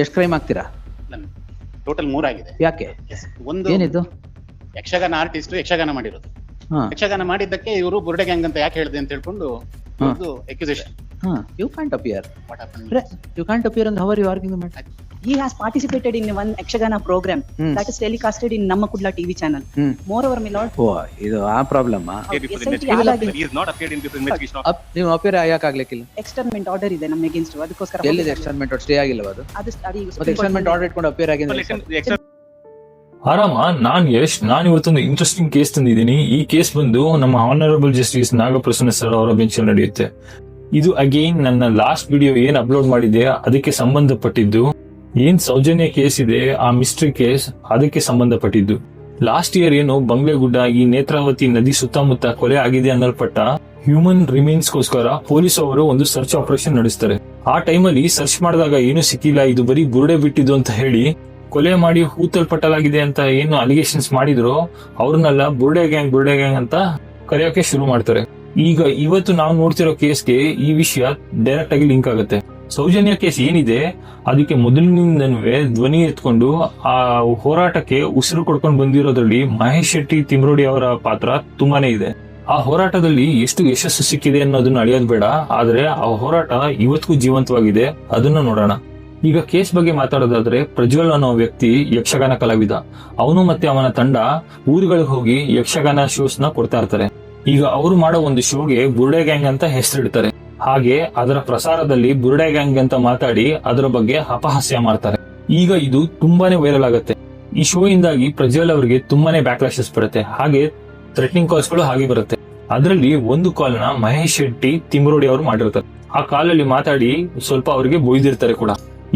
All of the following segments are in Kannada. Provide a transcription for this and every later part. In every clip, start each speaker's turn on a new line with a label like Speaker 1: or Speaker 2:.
Speaker 1: ಎಷ್ಟು ಕ್ರೈಮ್ ಆಗ್ತೀರಾ?
Speaker 2: ಟೋಟಲ್ 3 ಆಗಿದೆ.
Speaker 1: ಯಾಕೆ?
Speaker 2: ಒಂದು
Speaker 1: ಏನಿದು?
Speaker 2: ಯಕ್ಷಗಾನ ಆರ್ಟಿಸ್ಟ್ ಯಕ್ಷಗಾನ ಮಾಡಿರೋದು.
Speaker 1: ಹಾ
Speaker 2: ಯಕ್ಷಗಾನ ಮಾಡಿದ್ದಕ್ಕೆ ಇವರು ಬುರ್ಡೆ ಗ್ಯಾಂಗ್ ಅಂತ ಯಾಕೆ ಹೇಳಿದೆ ಅಂತ ಹೇಳ್ಕೊಂಡು ಒಂದು ಅಕ್ಯುಸೇಷನ್.
Speaker 1: You can't appear.
Speaker 2: What happened?
Speaker 1: You can't appear and how are you arguing the matter?
Speaker 3: He has participated in one Yakshagana program that is telecasted in Nammakudla TV channel. Moreover, my lord.
Speaker 1: ಓ ಇದು ಆ problem.
Speaker 4: He is not appeared in this investigation.
Speaker 1: ನೀವು ಅಪಿಯರ್ ಯಾಕೆ ಆಗ್ಲಿಕ್ಕಿಲ್ಲ?
Speaker 3: ಎಕ್ಸ್ಟರ್ಮೆಂಟ್ ಆರ್ಡರ್ ಇದೆ ನಮ್ಮ ಅಗೇನ್ಸ್ಟ್. ಅದಕ್ಕೋಸ್ಕರ
Speaker 1: ಎಲ್ಲಿದೆ ಎಕ್ಸ್ಟರ್ಮೆಂಟ್ ಆರ್ಡರ್? ಸ್ಟೇ ಆಗಿಲ್ಲ ಅದು. ಮತ್ತೆ ಎಕ್ಸ್ಟರ್ಮೆಂಟ್ ಆರ್ಡರ್ ಇಟ್ಕೊಂಡು ಅಪಿಯರ್ ಆಗಿಲ್ಲ.
Speaker 5: ಆರಾಮ. ನಾನು ಇವತ್ತೊಂದು ಇಂಟ್ರೆಸ್ಟಿಂಗ್ ಕೇಸ್ ತಂದಿದ್ದೀನಿ. ಈ ಕೇಸ್ ಬಂದು ನಮ್ಮ ಆನರಬಲ್ ಜಸ್ಟಿಸ್ ನಾಗಪ್ರಸನ್ನ ಸರ್ ಅವರ ಬೆಂಚ್ ನಡೆಯುತ್ತೆ. ಇದು ಅಗೈನ್ ನನ್ನ ಲಾಸ್ಟ್ ವಿಡಿಯೋ ಏನ್ ಅಪ್ಲೋಡ್ ಮಾಡಿದೆ ಅದಕ್ಕೆ ಸಂಬಂಧಪಟ್ಟಿದ್ದು. ಏನ್ ಸೌಜನ್ಯ ಕೇಸ್ ಇದೆ, ಆ ಮಿಸ್ಟ್ರಿ ಕೇಸ್, ಅದಕ್ಕೆ ಸಂಬಂಧಪಟ್ಟಿದ್ದು. ಲಾಸ್ಟ್ ಇಯರ್ ಏನು ಬಂಗ್ಲೆಗುಡ್ಡ ಈ ನೇತ್ರಾವತಿ ನದಿ ಸುತ್ತಮುತ್ತ ಕೊಲೆ ಆಗಿದೆ ಅನ್ನಲ್ಪಟ್ಟ ಹ್ಯೂಮನ್ ರಿಮೇನ್ಸ್ ಗೋಸ್ಕರ ಪೊಲೀಸ್ ಅವರು ಒಂದು ಸರ್ಚ್ ಆಪರೇಷನ್ ನಡೆಸ್ತಾರೆ. ಆ ಟೈಮಲ್ಲಿ ಸರ್ಚ್ ಮಾಡಿದಾಗ ಏನು ಸಿಕ್ಕಿಲ್ಲ, ಇದು ಬರೀ ಬುರುಡೆ ಬಿಟ್ಟಿದ್ದು ಅಂತ ಹೇಳಿ ಕೊಲೆ ಮಾಡಿ ಹೂತಲ್ಪಟ್ಟಲಾಗಿದೆ ಅಂತ ಏನು ಅಲಿಗೇಷನ್ಸ್ ಮಾಡಿದ್ರು ಅವ್ರನ್ನೆಲ್ಲ ಬುರುಡೆ ಗ್ಯಾಂಗ್ ಅಂತ ಕರೆಯೋಕೆ ಶುರು ಮಾಡ್ತಾರೆ. ಈಗ ಇವತ್ತು ನಾವು ನೋಡ್ತಿರೋ ಕೇಸ್ಗೆ ಈ ವಿಷಯ ಡೈರೆಕ್ಟ್ ಆಗಿ ಲಿಂಕ್ ಆಗುತ್ತೆ. ಸೌಜನ್ಯ ಕೇಸ್ ಏನಿದೆ ಅದಕ್ಕೆ ಮೊದಲಿನಿಂದನೂ ಧ್ವನಿ ಎತ್ಕೊಂಡು ಆ ಹೋರಾಟಕ್ಕೆ ಉಸಿರು ಕೊಡ್ಕೊಂಡು ಬಂದಿರೋದ್ರಲ್ಲಿ ಮಹೇಶ್ ಶೆಟ್ಟಿ ತಿಮ್ರೋಡಿ ಅವರ ಪಾತ್ರ ತುಂಬಾನೇ ಇದೆ. ಆ ಹೋರಾಟದಲ್ಲಿ ಎಷ್ಟು ಯಶಸ್ಸು ಸಿಕ್ಕಿದೆ ಅನ್ನೋದನ್ನ ಅಳಿಯೋದು ಬೇಡ, ಆದ್ರೆ ಆ ಹೋರಾಟ ಇವತ್ತಿಗೂ ಜೀವಂತವಾಗಿದೆ. ಅದನ್ನ ನೋಡೋಣ. ಈಗ ಕೇಸ್ ಬಗ್ಗೆ ಮಾತಾಡೋದಾದ್ರೆ, ಪ್ರಜ್ವಲ್ ಅನ್ನೋ ವ್ಯಕ್ತಿ ಯಕ್ಷಗಾನ ಕಲಾವಿದ. ಅವನು ಮತ್ತೆ ಅವನ ತಂಡ ಊರುಗಳಿಗೆ ಹೋಗಿ ಯಕ್ಷಗಾನ ಶೋಸ್ ನ ಕೊಡ್ತಾ ಇರ್ತಾರೆ. ಈಗ ಅವರು ಮಾಡೋ ಒಂದು ಶೋಗೆ ಬುರುಡೆ ಗ್ಯಾಂಗ್ ಅಂತ ಹೆಸರಿಡ್ತಾರೆ. ಹಾಗೆ ಅದರ ಪ್ರಸಾರದಲ್ಲಿ ಬುರುಡೆ ಗ್ಯಾಂಗ್ ಅಂತ ಮಾತಾಡಿ ಅದರ ಬಗ್ಗೆ ಅಪಹಾಸ್ಯ ಮಾಡ್ತಾರೆ. ಈಗ ಇದು ತುಂಬಾನೇ ವೈರಲ್ ಆಗುತ್ತೆ. ಈ ಶೋ ಇಂದಾಗಿ ಪ್ರಜ್ವಲ್ ಅವರಿಗೆ ತುಂಬಾನೇ ಬ್ಯಾಕ್ಲಾಶಸ್ ಬರುತ್ತೆ. ಹಾಗೆ ಥ್ರೆಟ್ನಿಂಗ್ ಕಾಲ್ಸ್ ಗಳು ಹಾಗೆ ಬರುತ್ತೆ. ಅದರಲ್ಲಿ ಒಂದು ಕಾಲ್ ನ ಮಹೇಶ್ ಶೆಟ್ಟಿ ತಿಮ್ರೋಡಿ ಅವರು ಮಾಡಿರ್ತಾರೆ. ಆ ಕಾಲಲ್ಲಿ ಮಾತಾಡಿ ಸ್ವಲ್ಪ ಅವರಿಗೆ ಬೊಯ್ದಿರ್ತಾರೆ ಕೂಡ.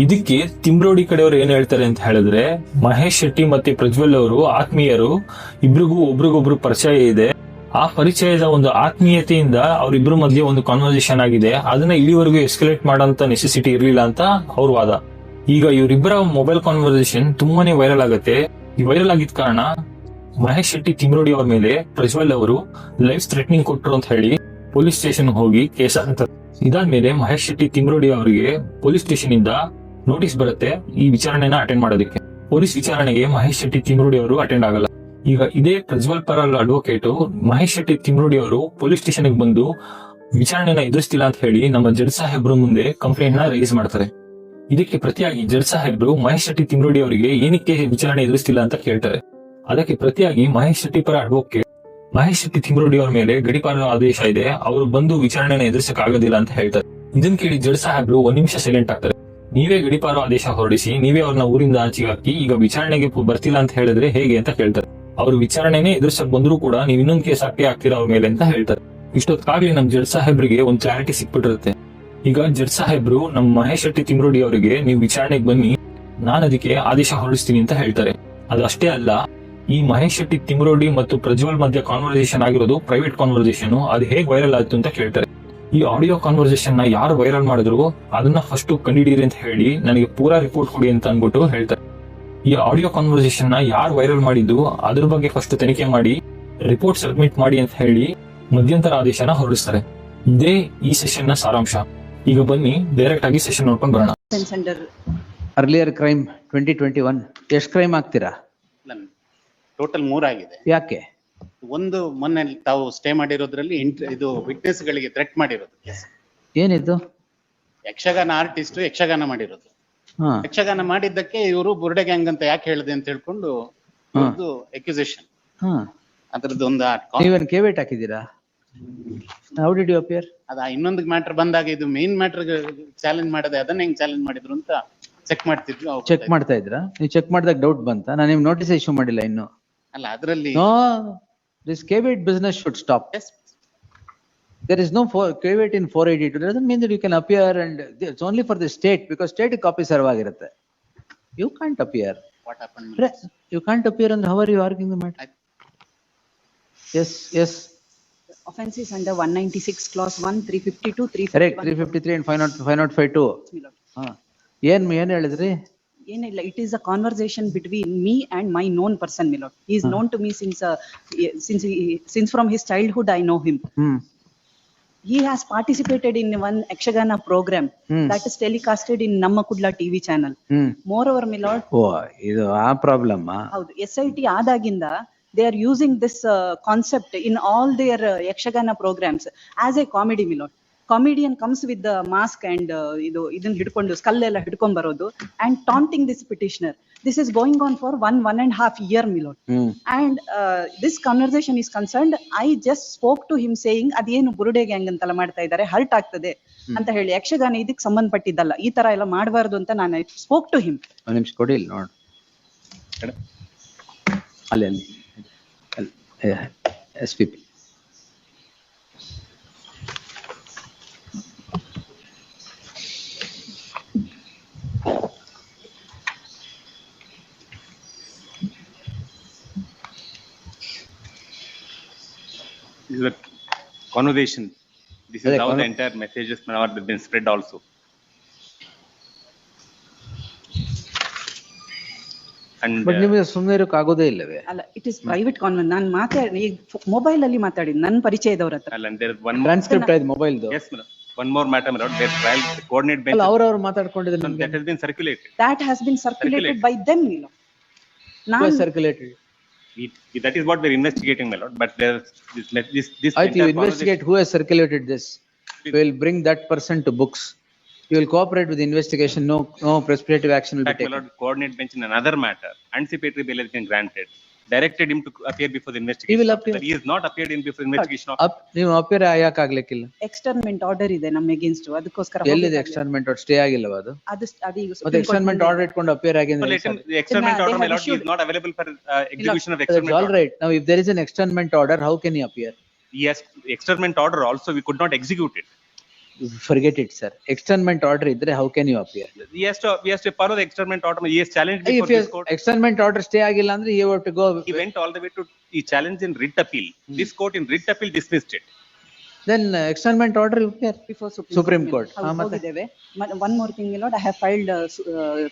Speaker 5: ಇದಕ್ಕೆ ತಿಮ್ರೋಡಿ ಕಡೆಯವರು ಏನ್ ಹೇಳ್ತಾರೆ ಅಂತ ಹೇಳಿದ್ರೆ, ಮಹೇಶ್ ಶೆಟ್ಟಿ ಮತ್ತೆ ಪ್ರಜ್ವಲ್ ಅವರು ಆತ್ಮೀಯರು, ಇಬ್ರಿಗೂ ಒಬ್ರಿಗೊಬ್ರು ಪರಿಚಯ ಇದೆ. ಆ ಪರಿಚಯದ ಒಂದು ಆತ್ಮೀಯತೆಯಿಂದ ಅವರಿಬ್ರು ಮಧ್ಯೆ ಒಂದು ಕಾನ್ವರ್ಸೇಷನ್ ಆಗಿದೆ. ಅದನ್ನ ಇಲ್ಲಿವರೆಗೂ ಎಸ್ಕಲೇಟ್ ಮಾಡೋಂತ ನೆಸೆಸಿಟಿ ಇರ್ಲಿಲ್ಲ ಅಂತ ಅವ್ರ ವಾದ. ಈಗ ಇವರಿಬ್ಬರ ಮೊಬೈಲ್ ಕಾನ್ವರ್ಸೇಷನ್ ತುಂಬಾನೇ ವೈರಲ್ ಆಗುತ್ತೆ. ಈ ವೈರಲ್ ಆಗಿದ ಕಾರಣ ಮಹೇಶ್ ಶೆಟ್ಟಿ ತಿಮ್ರೋಡಿ ಅವರ ಮೇಲೆ ಪ್ರಜ್ವಲ್ ಅವರು ಲೈಫ್ ಥ್ರೆಟ್ನಿಂಗ್ ಕೊಟ್ಟರು ಅಂತ ಹೇಳಿ ಪೊಲೀಸ್ ಸ್ಟೇಷನ್ ಹೋಗಿ ಕೇಸ್ ಆಗ್ತಾರೆ. ಇದಾದ್ಮೇಲೆ ಮಹೇಶ್ ಶೆಟ್ಟಿ ತಿಮ್ರೋಡಿ ಅವರಿಗೆ ಪೊಲೀಸ್ ಸ್ಟೇಷನ್ ಇಂದ ನೋಟಿಸ್ ಬರುತ್ತೆ ಈ ವಿಚಾರಣೆನ ಅಟೆಂಡ್ ಮಾಡೋದಕ್ಕೆ. ಪೊಲೀಸ್ ವಿಚಾರಣೆಗೆ ಮಹೇಶ್ ಶೆಟ್ಟಿ ತಿಮ್ರೋಡಿ ಅವರು ಅಟೆಂಡ್ ಆಗಲ್ಲ. ಈಗ ಇದೇ ಪ್ರಜ್ವಲ್ ಪರಲ್ ಅಡ್ವೊಕೇಟ್ ಮಹೇಶ್ ಶೆಟ್ಟಿ ತಿಮ್ರೋಡಿ ಅವರು ಪೊಲೀಸ್ ಸ್ಟೇಷನ್ ಬಂದು ವಿಚಾರಣೆನ ಎದುರಿಸ್ತಿಲ್ಲ ಅಂತ ಹೇಳಿ ನಮ್ಮ ಜಡ್ಜ್ ಸಾಹೇಬ್ರು ಮುಂದೆ ಕಂಪ್ಲೇಂಟ್ ನ ರೈಸ್ ಮಾಡ್ತಾರೆ. ಇದಕ್ಕೆ ಪ್ರತಿಯಾಗಿ ಜಡ್ಜ್ ಸಾಹೇಬ್ರು ಮಹೇಶ್ ಶೆಟ್ಟಿ ತಿಮ್ರೋಡಿ ಅವರಿಗೆ ಏನಕ್ಕೆ ವಿಚಾರಣೆ ಎದುರಿಸ್ತಿಲ್ಲ ಅಂತ ಕೇಳ್ತಾರೆ. ಅದಕ್ಕೆ ಪ್ರತಿಯಾಗಿ ಮಹೇಶ್ ಶೆಟ್ಟಿ ಪರ ಅಡ್ವೊಕೇಟ್ ಮಹೇಶ್ ಶೆಟ್ಟಿ ತಿಮ್ರೋಡಿ ಅವರ ಮೇಲೆ ಗಡಿಪಾರ ಆದೇಶ ಇದೆ, ಅವರು ಬಂದು ವಿಚಾರಣೆನ ಎದುರಿಸಕ್ ಆಗೋದಿಲ್ಲ ಅಂತ ಹೇಳ್ತಾರೆ. ಇದನ್ ಕೇಳಿ ಜಡ್ಜ್ ಸಾಹೇಬ್ರು 1 ನಿಮಿಷ ಸೈಲೆಂಟ್ ಆಗ್ತಾರೆ. ನೀವೇ ಗಡಿಪಾರ ಆದೇಶ ಹೊರಡಿಸಿ, ನೀವೇ ಅವ್ರನ್ನ ಊರಿಂದ ಆಚೆಗೆ ಹಾಕಿ, ಈಗ ವಿಚಾರಣೆಗೆ ಬರ್ತಿಲ್ಲ ಅಂತ ಹೇಳಿದ್ರೆ ಹೇಗೆ ಅಂತ ಕೇಳ್ತಾರೆ. ಅವ್ರು ವಿಚಾರಣೆನೇ ಎದುರಿಸಕ್ ಬಂದ್ರು ಕೂಡ ನೀವ್ ಇನ್ನೊಂದು ಕೇಸ್ ಹಾಕಿ ಆಗ್ತೀರಾ ಅವ್ರ ಮೇಲೆ ಅಂತ ಹೇಳ್ತಾರೆ. ಇಷ್ಟೊತ್ತಾಗ್ಲಿ ನಮ್ ಜಡ್ಜ್ ಸಾಹೇಬ್ರಿಗೆ ಒಂದು ಕ್ಲಾರಿಟಿ ಸಿಕ್ಬಿಟ್ಟಿರುತ್ತೆ. ಈಗ ಜಡ್ಜ್ ಸಾಹೇಬ್ರು ನಮ್ ಮಹೇಶ್ ಶೆಟ್ಟಿ ತಿಮ್ರೋಡಿ ಅವರಿಗೆ ನೀವು ವಿಚಾರಣೆಗೆ ಬನ್ನಿ, ನಾನು ಅದಕ್ಕೆ ಆದೇಶ ಹೊರಡಿಸ್ತೀನಿ ಅಂತ ಹೇಳ್ತಾರೆ. ಅದಷ್ಟೇ ಅಲ್ಲ, ಈ ಮಹೇಶ್ ಶೆಟ್ಟಿ ತಿಮ್ರೋಡಿ ಮತ್ತು ಪ್ರಜ್ವಲ್ ಮಧ್ಯ ಕಾನ್ವರ್ಸೇಷನ್ ಆಗಿರೋದು ಪ್ರೈವೇಟ್ ಕಾನ್ವರ್ಸೇಷನ್, ಅದು ಹೇಗೆ ವೈರಲ್ ಆಯ್ತು ಅಂತ ಕೇಳ್ತಾರೆ. ಈ ಆಡಿಯೋ ಕಾನ್ವರ್ಸೇಷನ್ ನ ಯಾರು ವೈರಲ್ ಮಾಡಿದ್ರು ಅದನ್ನ ಫಸ್ಟ್ ಕಂಡಿಡೀರಿ ಅಂತ ಹೇಳಿ ನನಗೆ ಪೂರಾ ರಿಪೋರ್ಟ್ ಕೊಡಿ ಅಂತ ಅನ್ಬಿಟ್ಟು ಹೇಳ್ತಾರೆ. ಈ ಆಡಿಯೋ ಕಾನ್ವರ್ಸೇಷನ್ ನ ಯಾರು ವೈರಲ್ ಮಾಡಿದ್ದು ಅದ್ರ ಬಗ್ಗೆ ಫಸ್ಟ್ ತನಿಖೆ ಮಾಡಿ ರಿಪೋರ್ಟ್ ಸಬ್ಮಿಟ್ ಮಾಡಿ ಅಂತ ಹೇಳಿ ಮಧ್ಯಂತರ ಆದೇಶನ ಹೊರಡಿಸ್ತಾರೆ. ಇದೇ ಈ ಸೆಷನ್ ನ ಸಾರಾಂಶ. ಈಗ ಬನ್ನಿ ಡೈರೆಕ್ಟ್ ಆಗಿ ಸೆಷನ್ ನೋಡ್ಕೊಂಡು ಬರೋಣ.
Speaker 1: ಅರ್ಲಿಯರ್ ಕ್ರೈಮ್ 2021 ಎಷ್ಟು ಕ್ರೈಮ್ ಆಗ್ತೀರಾ?
Speaker 2: ಟೋಟಲ್ 3 ಆಗಿದೆ.
Speaker 1: ಯಾಕೆ?
Speaker 2: ಒಂದು ಮೊನ್ನೆ ತಾವು ಸ್ಟೇ ಮಾಡಿರೋದ್ರಲ್ಲಿ ಇದು ವಿಟ್ನೆಸ್ ಗಳಿಗೆ ಥ್ರೆಟ್ ಮಾಡಿರೋದು.
Speaker 1: ಏನಿದು?
Speaker 2: ಯಕ್ಷಗಾನ ಆರ್ಟಿಸ್ಟ್ ಯಕ್ಷಗಾನ ಮಾಡಿರೋದು. ಯಕ್ಷಗಾನ ಮಾಡಿದ್ದಕ್ಕೆ ಇವರು ಬುರುಡೆ ಗ್ಯಾಂಗ್ ಅಂತ ಯಾಕೆ ಹೇಳಿದೆ ಅಂತ ಹೇಳ್ಕೊಂಡು ಒಂದು ಅಕ್ಯುಸೇಷನ್. ಅದ್ರದ್ದು ಒಂದು
Speaker 1: ನೀವೇನು ಕೇವೇಟ್ ಹಾಕಿದ್ದೀರಾ? How did you appear?
Speaker 2: ಅದ ಇನ್ನೊಂದು ಮ್ಯಾಟರ್ ಬಂದಾಗ ಇದು ಮೇನ್ ಮ್ಯಾಟರ್ ಚಾಲೆಂಜ್ ಮಾಡದೆ ಅದನ್ನ ಹೆಂಗ್ ಚಾಲೆಂಜ್ ಮಾಡಿದ್ರು ಅಂತ ಚೆಕ್ ಮಾಡ್ತಿದ್ವಿ.
Speaker 1: ಚೆಕ್ ಮಾಡ್ತಾ ಇದ್ರಾ? ನೀವು ಚೆಕ್ ಮಾಡಿದಾಗ ಡೌಟ್ ಬಂತ? ನಾನು ನಿಮ್ಗೆ ನೋಟಿಸ್ ಇಶ್ಯೂ ಮಾಡಿಲ್ಲ ಇನ್ನು.
Speaker 2: ಅಲ್ಲ, ಅದರಲ್ಲಿ
Speaker 1: this caveat business should stop. Yes. There is no caveat in 482. It doesn't mean that you can appear, and it's only for the state, because state copy serve ಆಗಿರುತ್ತೆ. You can't appear.
Speaker 2: What happened?
Speaker 1: You can't appear, and how are you arguing the matter? Yes.
Speaker 3: Offense is under 196 clause 1, 352, 351.
Speaker 1: Correct. 353 and 505(2). ಏನ್ ಹೇಳಿದ್ರಿ?
Speaker 3: ಏನಿಲ್ಲ, it is a conversation between me and my known person, my lord. He is known to me since from his childhood I know him. He has participated in one Yakshagana program that is telecasted in Namma Kudla TV channel. Moreover, my lord,
Speaker 1: ಓ ಇದು ಆ ಪ್ರಾಬ್ಲಮ್.
Speaker 3: ಹೌದು, SIT ಆದಾಗಿಂದ they are using this concept in all their Yakshagana programs as a comedy, my lord. Comedian comes with the mask and ಇದನ್ನ ಹಿಡ್ಕೊಂಡು ಸ್ಕಲ್ ಎಲ್ಲ ಹಿಡ್ಕೊಂಡ್ ಬರೋದು and taunting this petitioner. This is going on for 1.5 years, my lord. And this conversation is concerned, I just spoke to him saying ಅದೇನು ಬುರುಡೆ ಗ್ಯಾಂಗ್ ಅಂತೆಲ್ಲ ಮಾಡ್ತಾ ಇದ್ದಾರೆ, ಹರ್ಟ್ ಆಗ್ತದೆ ಅಂತ ಹೇಳಿ, ಯಕ್ಷಗಾನ ಇದಕ್ಕೆ ಸಂಬಂಧಪಟ್ಟಿದ್ದಲ್ಲ, ಈ ತರ ಎಲ್ಲ ಮಾಡಬಾರ್ದು ಅಂತ ನಾನು ಸ್ಪೋಕ್ ಟು ಹಿಮ್.
Speaker 1: ಒಂದ್ ನಿಮಿಷ ಕೊಡಿ ಇಲ್ಲಿ ನೋಡು, ಅಲ್ಲಿ ಅಲ್ಲಿ SPP.
Speaker 4: This is a conversation. This is how the entire messages have been spread also. And
Speaker 1: but ನಿಮಗೆ ಸುಮ್ಮನೆ ಇರೋಕೆ ಆಗೋದೇ ಇಲ್ಲವೇ?
Speaker 3: ಅಲ್ಲ, ಇಟ್ ಇಸ್ ಪ್ರೈವೇಟ್ ಕಾನ್ವೆನ್. ನಾನು ಮಾತಾಡಿ ಮೊಬೈಲ್ ಅಲ್ಲಿ ಮಾತಾಡಿದ್ದು ನನ್ನ ಪರಿಚಯದವ್ರ ಹತ್ರ.
Speaker 4: and there is one
Speaker 1: transcript ಆಯ್ತು ಮೊಬೈಲ್ದು.
Speaker 4: yes madam, one more matter madam, their trial coordinate bench
Speaker 1: ಅಲ್ಲ, ಅವ್ರವ್ರು ಮಾತಾಡ್ಕೊಂಡಿದ್ದಾರೆ,
Speaker 4: that has been circulated.
Speaker 3: That has been circulated by them, you know.
Speaker 1: Circulated.
Speaker 4: That is what we're investigating, my lord, but there's this
Speaker 1: ಆಯ್ತು, you investigate who has circulated this. You will bring that person to books. You will cooperate with the investigation. No precipitative action will be taken.
Speaker 4: my lord, coordinate bench in another matter, anticipatory bail has been granted, directed him to appear before the investigation.
Speaker 1: He will appear.
Speaker 4: He is not appeared in before investigation.
Speaker 1: ನೀವು ಅಪಿಯರ್ ಯಾಕೆ ಆಗ್ಲಿಕ್ಕಿಲ್ಲ?
Speaker 3: ಎಕ್ಸ್ಟರ್ನ್ಮೆಂಟ್ ಆರ್ಡರ್ ಇದೆ ನಮ್ಮ ಅಗೇನ್ಸ್ಟ್, ಅದಕ್ಕೋಸ್ಕರ
Speaker 1: ಎಲ್ಲಿದೆ ಎಕ್ಸ್ಟರ್ನ್ಮೆಂಟ್ ಆರ್ಡರ್? ಸ್ಟೇ ಆಗಿಲ್ಲವಾ ಅದು?
Speaker 3: ಅದೀಗ
Speaker 1: ಮತ್ತೆ ಎಕ್ಸ್ಟರ್ನ್ಮೆಂಟ್ ಆರ್ಡರ್ ಇಟ್ಕೊಂಡು ಅಪಿಯರ್
Speaker 4: So
Speaker 1: ಆಗಿದ್ರೆ
Speaker 4: let him, the externment order, my lord, he is not available for execution of
Speaker 1: that's
Speaker 4: externment
Speaker 1: all
Speaker 4: order.
Speaker 1: right. Now if there is an externment order, how can he appear?
Speaker 4: Yes, externment order also, we could not execute it.
Speaker 1: Forget it, sir. Externment order idre how can you appear?
Speaker 4: We has to follow the externment order. He has challenged
Speaker 1: If
Speaker 4: before this court.
Speaker 1: externment order stay ಆಗಿಲ್ಲ ಅಂದ್ರೆ you have to go.
Speaker 4: He went all the way to, he challenged in writ appeal. This court in writ appeal dismissed it.
Speaker 1: Then externment order you appear
Speaker 3: before
Speaker 1: Supreme Court.
Speaker 3: ಹೋಗಿದ್ದೇವೆ. One more thing, my lord, I have filed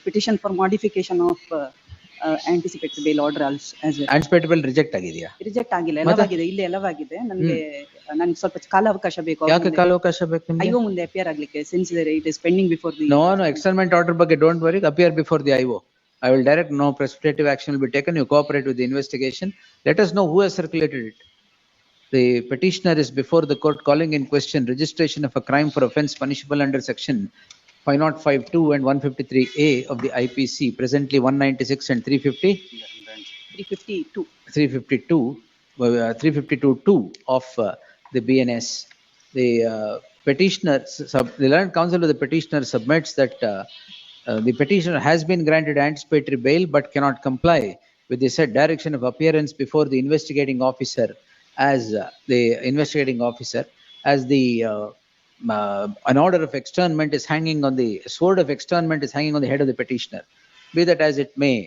Speaker 3: petition for modification of anticipatory bail order as well.
Speaker 1: Anticipatory bail reject ಆಗಿದೆಯಾ?
Speaker 3: ರಿಜೆಕ್ಟ್ ಆಗಿಲ್ಲ, ಎಲ್ಲವಾಗಿದೆ, ಇಲ್ಲಿ ಎಲ್ಲವಾಗಿದೆ. ನನಗೆ ಸ್ವಲ್ಪ ಕಾಲಾವಕಾಶ ಬೇಕು.
Speaker 1: ಯಾಕೆ ಕಾಲಾವಕಾಶ ಬೇಕು ನಿಮಗೆ?
Speaker 3: IO ಮುಂದೆ ಅಪಿಯರ್ ಆಗ್ಲಿಕ್ಕೆ, since it is pending before the.
Speaker 1: No, externment order ಬಗ್ಗೆ don't worry, appear before the IO. I will direct, no precipitative action will be taken. You cooperate with the investigation. Let us know who has circulated it. The petitioner is before the court calling in question registration of a crime for offence punishable under section 5052 and 153A of the IPC, presently 196 and 350. 352(2) of the BNS. The petitioner, the learned counsel of the petitioner submits that the petitioner has been granted anticipatory bail but cannot comply with the said direction of appearance before the investigating officer as the an order of externment is hanging on the sword of externment is hanging on the head of the petitioner. Be that as it may,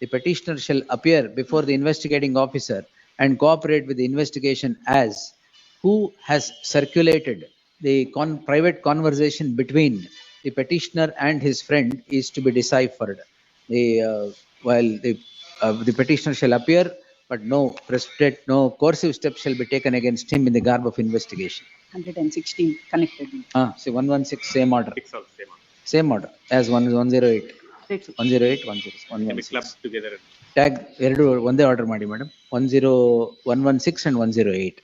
Speaker 1: the petitioner shall appear before the investigating officer and cooperate with the investigation as who has circulated the private conversation between the petitioner and his friend is to be deciphered. While the petitioner shall appear, but no coercive steps shall be taken against him in the garb of investigation.
Speaker 3: 116 connected.
Speaker 1: See 116 same order. Same order as 108. 108, 106.
Speaker 4: Club together.
Speaker 1: Tag ಎರಡು ಒಂದೇ ಆರ್ಡರ್ ಮಾಡಿ ಮೇಡಮ್. 116 and 108.